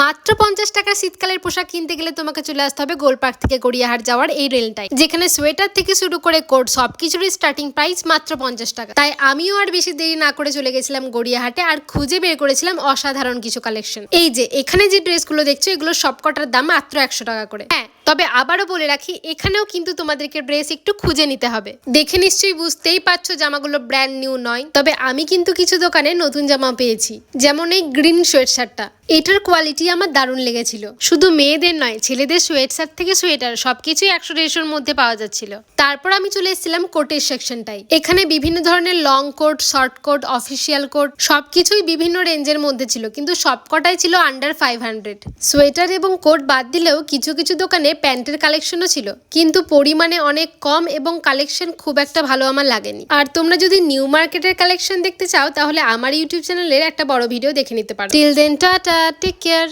মাত্র 50 টাকার শীতকালের পোশাক কিনতে গেলে তোমাকে চলে আসতে হবে গোলপার্ক থেকে গড়িয়াহাট যাওয়ার এই রেলটাই, যেখানে সোয়েটার থেকে শুরু করে কোট সবকিছুরই স্টার্টিং প্রাইস মাত্র 50 টাকা। তাই আমিও আর বেশি দেরি না করে চলে গেছিলাম গড়িয়াহাটে আর খুঁজে বের করেছিলাম অসাধারণ কিছু কালেকশন। এই যে এখানে যে ড্রেসগুলো দেখছো এগুলো সবকটার দাম মাত্র 100 টাকা করে। হ্যাঁ, তবে আবারও বলে রাখি এখানেও কিন্তু তোমাদেরকে ড্রেস একটু খুঁজে নিতে হবে। দেখে নিশ্চয়ই বুঝতেই পারছো জামাগুলো ব্র্যান্ড নিউ নয়, তবে আমি কিন্তু কিছু দোকানে নতুন জামা পেয়েছি, যেমন এই গ্রিন সোয়েট শার্টটা। এটার কোয়ালিটি আমার দারুণ লেগেছিল। শুধু মেয়েদের নয়, ছেলেদের সোয়েট শার্ট থেকে সোয়েটার সবকিছুই 100-150-র মধ্যে পাওয়া যাচ্ছিল। তারপর আমি চলে এসেছিলাম কোটের সেকশনটাই। এখানে বিভিন্ন ধরনের long coat, short coat, official coat সবকিছুই বিভিন্ন রেঞ্জের মধ্যে ছিল, কিন্তু সবকটাই ছিল আন্ডার 500। সোয়েটার এবং কোট বাদ দিলেও কিছু কিছু দোকানে প্যান্টের কালেকশনও ছিল, কিন্তু পরিমাণে অনেক কম এবং কালেকশন খুব একটা ভালো আমার লাগেনি। আর তোমরা যদি নিউ মার্কেটের কালেকশন দেখতে চাও তাহলে আমার ইউটিউব চ্যানেলের একটা বড় ভিডিও দেখে নিতে পারো। Till then tata, take care.